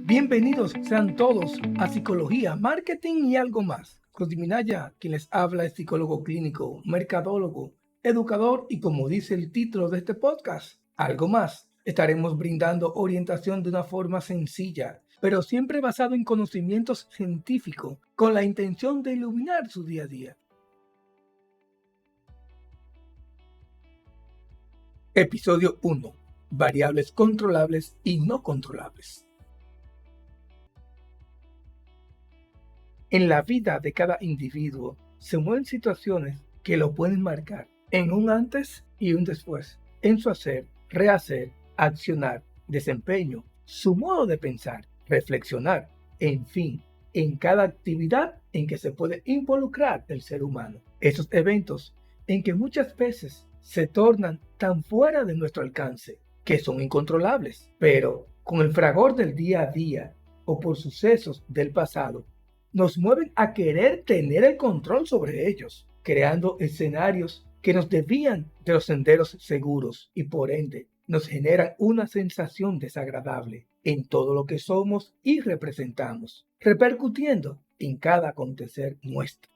Bienvenidos sean todos a Psicología, Marketing y algo más. Cruz Minaya, quien les habla, es psicólogo clínico, mercadólogo, educador y, como dice el título de este podcast, algo más. Estaremos brindando orientación de una forma sencilla, pero siempre basado en conocimientos científicos, con la intención de iluminar su día a día. Episodio 1. Variables controlables y no controlables. En la vida de cada individuo se mueven situaciones que lo pueden marcar en un antes y un después, en su hacer, rehacer, accionar, desempeño, su modo de pensar, reflexionar, en fin, en cada actividad en que se puede involucrar el ser humano. Esos eventos en que muchas veces se tornan tan fuera de nuestro alcance que son incontrolables, pero con el fragor del día a día o por sucesos del pasado, nos mueven a querer tener el control sobre ellos, creando escenarios que nos desvían de los senderos seguros y por ende nos generan una sensación desagradable en todo lo que somos y representamos, repercutiendo en cada acontecer nuestro.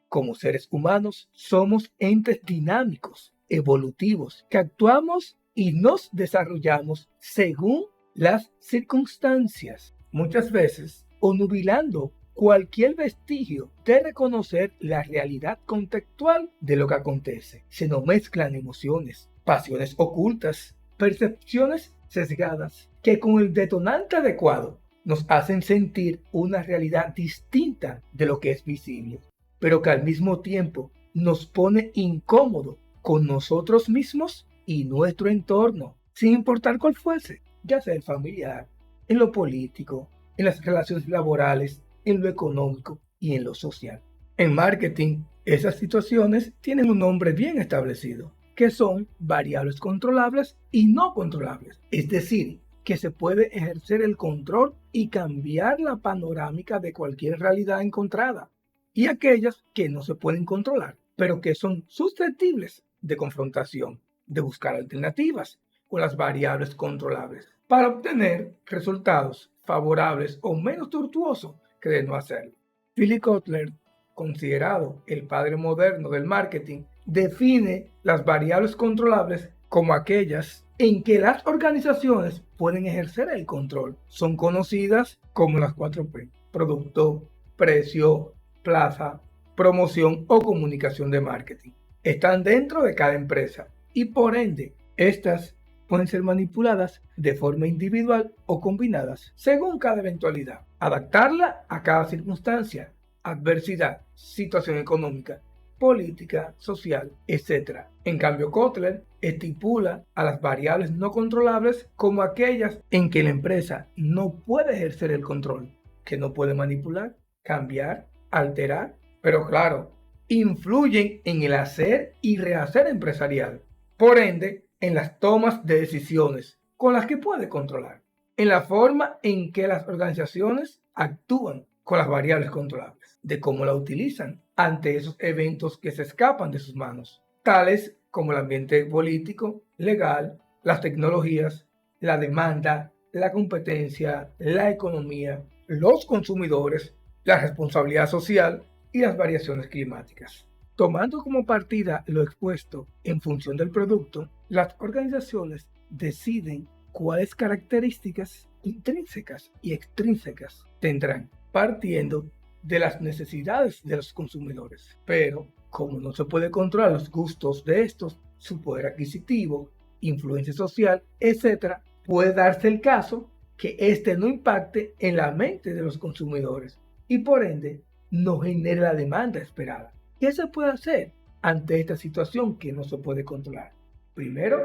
Como seres humanos somos entes dinámicos, evolutivos, que actuamos y nos desarrollamos según las circunstancias, muchas veces obnubilando cualquier vestigio de reconocer la realidad contextual de lo que acontece. Se nos mezclan emociones, pasiones ocultas, percepciones sesgadas, que con el detonante adecuado nos hacen sentir una realidad distinta de lo que es visible, pero que al mismo tiempo nos pone incómodo con nosotros mismos y nuestro entorno, sin importar cuál fuese, ya sea el familiar, en lo político, en las relaciones laborales, en lo económico y en lo social. En marketing, esas situaciones tienen un nombre bien establecido, que son variables controlables y no controlables. Es decir, que se puede ejercer el control y cambiar la panorámica de cualquier realidad encontrada, y aquellas que no se pueden controlar, pero que son susceptibles de confrontación, de buscar alternativas con las variables controlables, para obtener resultados favorables o menos tortuosos que de no hacerlo. Philip Kotler, considerado el padre moderno del marketing, define las variables controlables como aquellas en que las organizaciones pueden ejercer el control. Son conocidas como las 4P: producto, precio, plaza, promoción o comunicación de marketing. Están dentro de cada empresa y por ende estas pueden ser manipuladas de forma individual o combinadas según cada eventualidad. Adaptarla a cada circunstancia, adversidad, situación económica, política, social, etc. En cambio, Kotler estipula a las variables no controlables como aquellas en que la empresa no puede ejercer el control, que no puede manipular, cambiar, alterar, pero claro, influyen en el hacer y rehacer empresarial. Por ende, en las tomas de decisiones con las que puede controlar, en la forma en que las organizaciones actúan con las variables controlables, de cómo la utilizan ante esos eventos que se escapan de sus manos, tales como el ambiente político, legal, las tecnologías, la demanda, la competencia, la economía, los consumidores, la responsabilidad social y las variaciones climáticas. Tomando como partida lo expuesto en función del producto, las organizaciones deciden cuáles características intrínsecas y extrínsecas tendrán, partiendo de las necesidades de los consumidores. Pero, como no se puede controlar los gustos de estos, su poder adquisitivo, influencia social, etc., puede darse el caso que este no impacte en la mente de los consumidores y por ende no genere la demanda esperada. ¿Qué se puede hacer ante esta situación que no se puede controlar? Primero,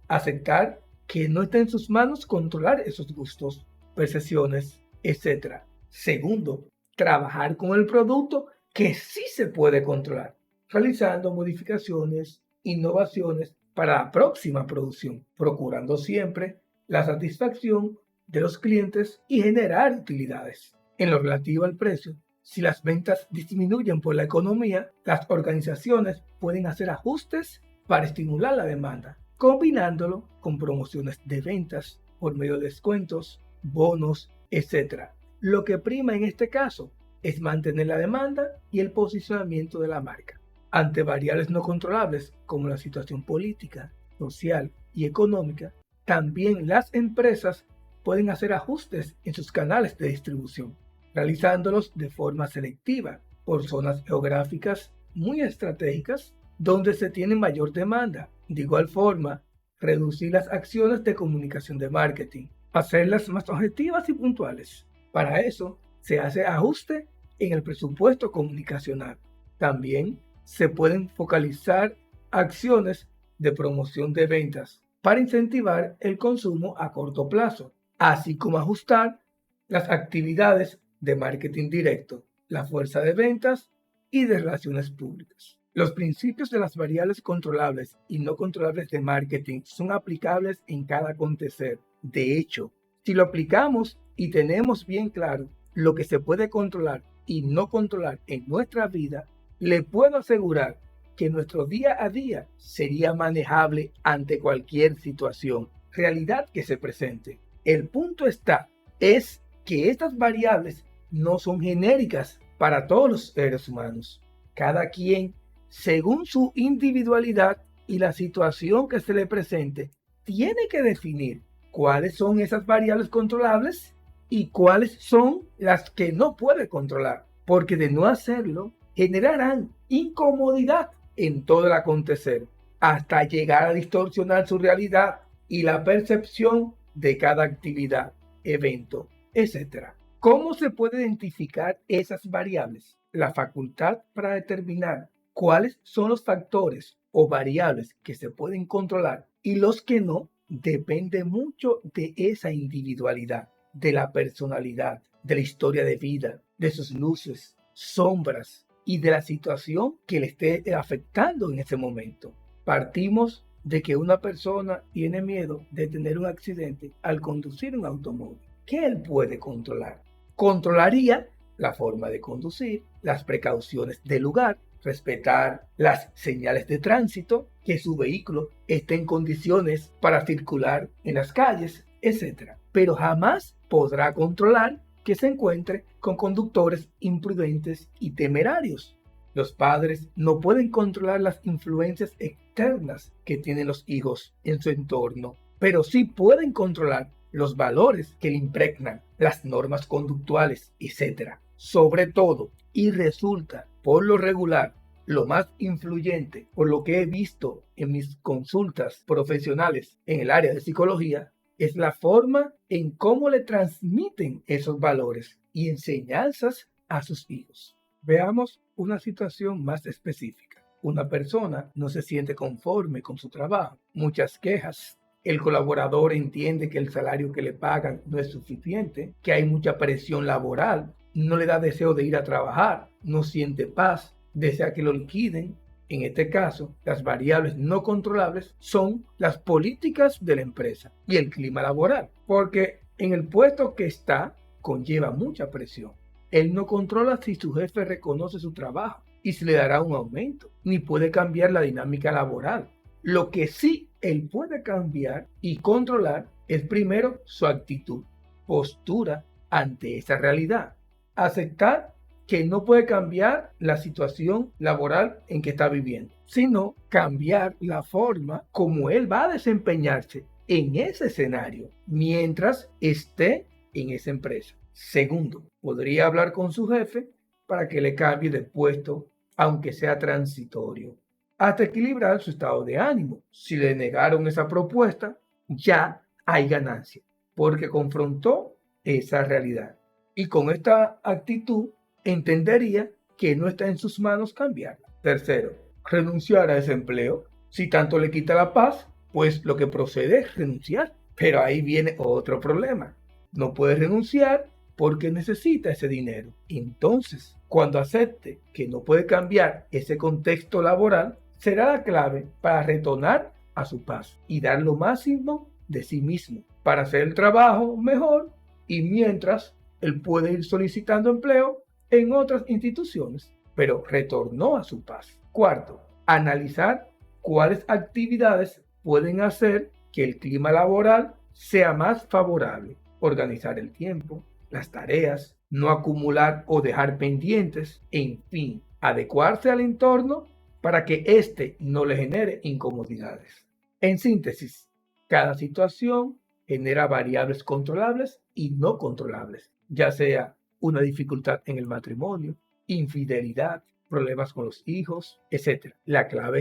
aceptar que no está en sus manos controlar esos gustos, percepciones, etc. Segundo, trabajar con el producto que sí se puede controlar, realizando modificaciones, innovaciones para la próxima producción, procurando siempre la satisfacción de los clientes y generar utilidades. En lo relativo al precio, si las ventas disminuyen por la economía, las organizaciones pueden hacer ajustes para estimular la demanda, combinándolo con promociones de ventas por medio de descuentos, bonos, etc. Lo que prima en este caso es mantener la demanda y el posicionamiento de la marca. Ante variables no controlables como la situación política, social y económica, también las empresas pueden hacer ajustes en sus canales de distribución, realizándolos de forma selectiva por zonas geográficas muy estratégicas donde se tiene mayor demanda. De igual forma, reducir las acciones de comunicación de marketing, hacerlas más objetivas y puntuales. Para eso, se hace ajuste en el presupuesto comunicacional. También se pueden focalizar acciones de promoción de ventas para incentivar el consumo a corto plazo, así como ajustar las actividades de marketing directo, la fuerza de ventas y de relaciones públicas. Los principios de las variables controlables y no controlables de marketing son aplicables en cada acontecer. De hecho, si lo aplicamos y tenemos bien claro lo que se puede controlar y no controlar en nuestra vida, le puedo asegurar que nuestro día a día sería manejable ante cualquier situación, realidad que se presente. El punto es que estas variables no son genéricas para todos los seres humanos. Cada quien, según su individualidad y la situación que se le presente, tiene que definir cuáles son esas variables controlables y cuáles son las que no puede controlar, porque de no hacerlo generarán incomodidad en todo el acontecer, hasta llegar a distorsionar su realidad y la percepción de cada actividad, evento, etc. ¿Cómo se puede identificar esas variables? La facultad para determinar cuáles son los factores o variables que se pueden controlar y los que no depende mucho de esa individualidad, de la personalidad, de la historia de vida, de sus luces, sombras y de la situación que le esté afectando en ese momento. Partimos de que una persona tiene miedo de tener un accidente al conducir un automóvil. ¿Qué él puede controlar? Controlaría la forma de conducir, las precauciones del lugar, respetar las señales de tránsito, que su vehículo esté en condiciones para circular en las calles, etc. Pero jamás podrá controlar que se encuentre con conductores imprudentes y temerarios. Los padres no pueden controlar las influencias externas que tienen los hijos en su entorno, pero sí pueden controlar los valores que le impregnan, las normas conductuales, etc. Sobre todo, y resulta, por lo regular, lo más influyente, por lo que he visto en mis consultas profesionales en el área de psicología, es la forma en cómo le transmiten esos valores y enseñanzas a sus hijos. Veamos una situación más específica. Una persona no se siente conforme con su trabajo, muchas quejas. El colaborador entiende que el salario que le pagan no es suficiente, que hay mucha presión laboral, no le da deseo de ir a trabajar, no siente paz, desea que lo liquiden. En este caso, las variables no controlables son las políticas de la empresa y el clima laboral, porque en el puesto que está conlleva mucha presión. Él no controla si su jefe reconoce su trabajo y si le dará un aumento, ni puede cambiar la dinámica laboral. Lo que sí él puede cambiar y controlar es primero su actitud, postura ante esa realidad. Aceptar que no puede cambiar la situación laboral en que está viviendo, sino cambiar la forma como él va a desempeñarse en ese escenario mientras esté en esa empresa. Segundo, podría hablar con su jefe para que le cambie de puesto, aunque sea transitorio, hasta equilibrar su estado de ánimo. Si le negaron esa propuesta, ya hay ganancia, porque confrontó esa realidad. Y con esta actitud, entendería que no está en sus manos cambiarla. Tercero, renunciar a ese empleo. Si tanto le quita la paz, pues lo que procede es renunciar. Pero ahí viene otro problema. No puede renunciar porque necesita ese dinero. Entonces, cuando acepte que no puede cambiar ese contexto laboral, será la clave para retornar a su paz y dar lo máximo de sí mismo para hacer el trabajo mejor, y mientras él puede ir solicitando empleo en otras instituciones, pero retornó a su paz. Cuarto, analizar cuáles actividades pueden hacer que el clima laboral sea más favorable. Organizar el tiempo, las tareas, no acumular o dejar pendientes, en fin, adecuarse al entorno para que éste no le genere incomodidades. En síntesis, cada situación genera variables controlables y no controlables, ya sea una dificultad en el matrimonio, infidelidad, problemas con los hijos, etc. La clave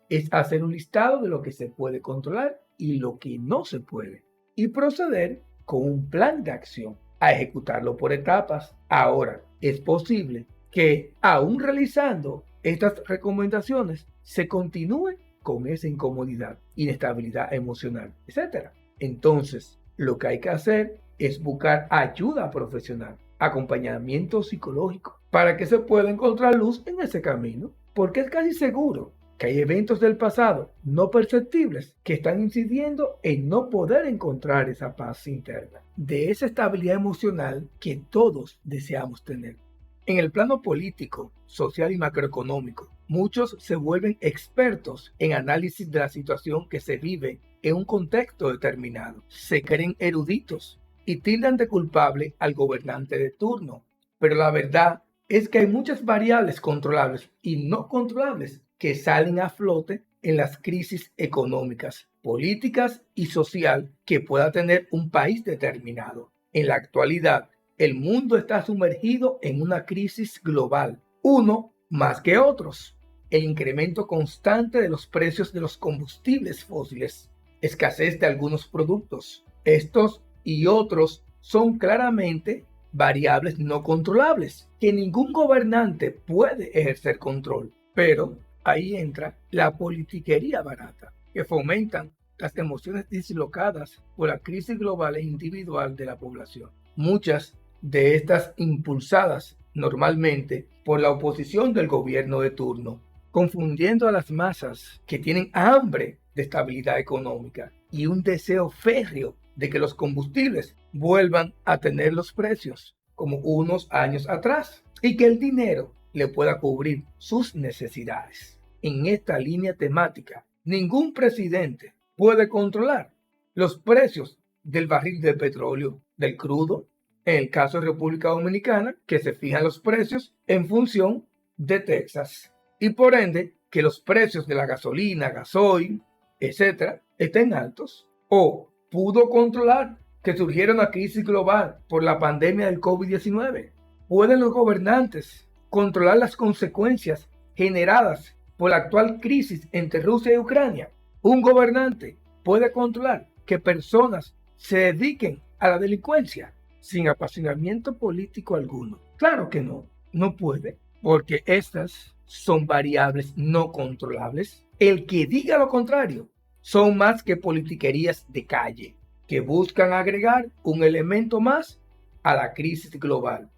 es hacer un listado de lo que se puede controlar y lo que no se puede, y proceder con un plan de acción a ejecutarlo por etapas. Ahora, es posible que aún realizando estas recomendaciones se continúe con esa incomodidad, inestabilidad emocional, etc. Entonces, lo que hay que hacer es buscar ayuda profesional, acompañamiento psicológico, para que se pueda encontrar luz en ese camino, porque es casi seguro que hay eventos del pasado no perceptibles que están incidiendo en no poder encontrar esa paz interna, de esa estabilidad emocional que todos deseamos tener. En el plano político, social y macroeconómico, muchos se vuelven expertos en análisis de la situación que se vive en un contexto determinado. Se creen eruditos y tildan de culpable al gobernante de turno. Pero la verdad es que hay muchas variables controlables y no controlables que salen a flote en las crisis económicas, políticas y social que pueda tener un país determinado. En la actualidad, el mundo está sumergido en una crisis global, uno más que otros. El incremento constante de los precios de los combustibles fósiles, escasez de algunos productos. Estos y otros son claramente variables no controlables que ningún gobernante puede ejercer control. Pero ahí entra la politiquería barata, que fomentan las emociones dislocadas por la crisis global e individual de la población. Muchas de estas impulsadas normalmente por la oposición del gobierno de turno, confundiendo a las masas que tienen hambre de estabilidad económica y un deseo férreo de que los combustibles vuelvan a tener los precios como unos años atrás y que el dinero le pueda cubrir sus necesidades. En esta línea temática, ningún presidente puede controlar los precios del barril de petróleo, del crudo, en el caso de República Dominicana, que se fijan los precios en función de Texas, y por ende que los precios de la gasolina, gasoil, etcétera, estén altos. O pudo controlar que surgiera una crisis global por la pandemia del COVID-19. ¿Pueden los gobernantes controlar las consecuencias generadas por la actual crisis entre Rusia y Ucrania? ¿Un gobernante puede controlar que personas se dediquen a la delincuencia sin apasionamiento político alguno? Claro que no, no puede, porque estas son variables no controlables. El que diga lo contrario son más que politiquerías de calle, que buscan agregar un elemento más a la crisis global,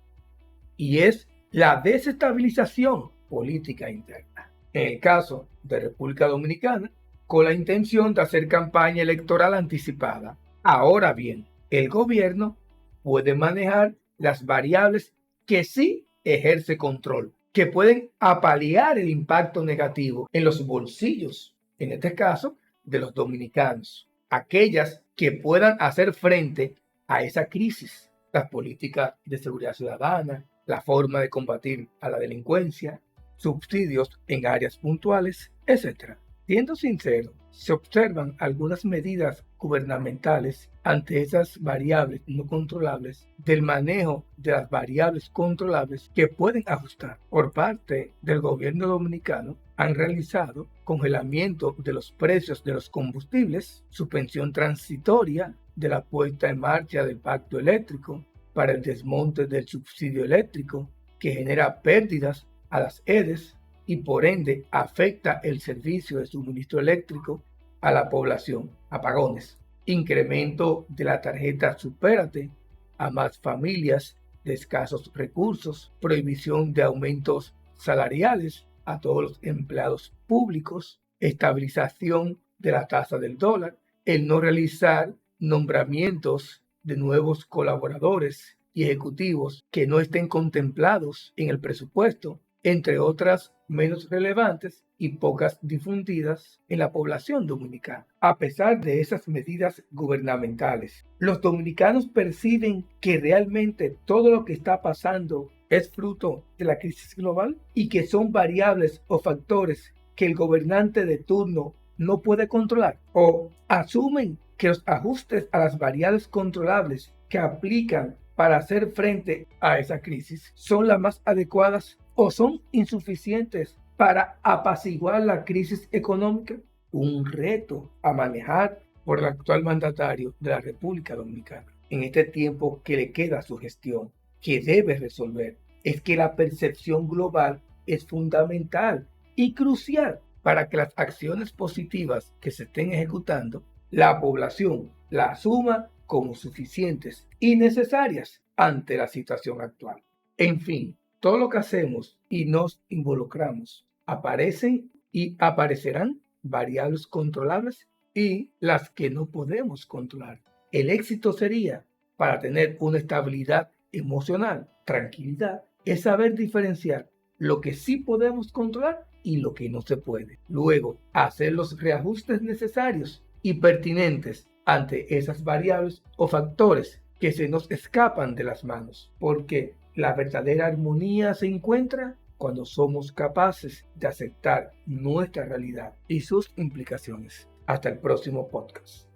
y es la desestabilización política interna. En el caso de República Dominicana, con la intención de hacer campaña electoral anticipada. Ahora bien, el gobierno puede manejar las variables que sí ejerce control, que pueden apalear el impacto negativo en los bolsillos, en este caso, de los dominicanos. Aquellas que puedan hacer frente a esa crisis, las políticas de seguridad ciudadana, la forma de combatir a la delincuencia, subsidios en áreas puntuales, etc. Siendo sincero, se observan algunas medidas gubernamentales ante esas variables no controlables del manejo de las variables controlables que pueden ajustar. Por parte del gobierno dominicano, han realizado congelamiento de los precios de los combustibles, suspensión transitoria de la puesta en marcha del pacto eléctrico para el desmonte del subsidio eléctrico que genera pérdidas a las EDES y por ende afecta el servicio de suministro eléctrico a la población. Apagones, incremento de la tarjeta Supérate a más familias de escasos recursos, prohibición de aumentos salariales a todos los empleados públicos, estabilización de la tasa del dólar, el no realizar nombramientos de nuevos colaboradores y ejecutivos que no estén contemplados en el presupuesto, entre otras menos relevantes y pocas difundidas en la población dominicana. A pesar de esas medidas gubernamentales, los dominicanos perciben que realmente todo lo que está pasando es fruto de la crisis global y que son variables o factores que el gobernante de turno no puede controlar, o asumen que los ajustes a las variables controlables que aplican para hacer frente a esa crisis son las más adecuadas o son insuficientes para apaciguar la crisis económica. Un reto a manejar por el actual mandatario de la República Dominicana en este tiempo que le queda a su gestión, que debe resolver, es que la percepción global es fundamental y crucial para que las acciones positivas que se estén ejecutando, la población la asuma como suficientes y necesarias ante la situación actual. En fin, todo lo que hacemos y nos involucramos aparecen y aparecerán variables controlables y las que no podemos controlar. El éxito sería, para tener una estabilidad emocional, tranquilidad, es saber diferenciar lo que sí podemos controlar y lo que no se puede. Luego, hacer los reajustes necesarios y pertinentes ante esas variables o factores que se nos escapan de las manos, porque la verdadera armonía se encuentra cuando somos capaces de aceptar nuestra realidad y sus implicaciones. Hasta el próximo podcast.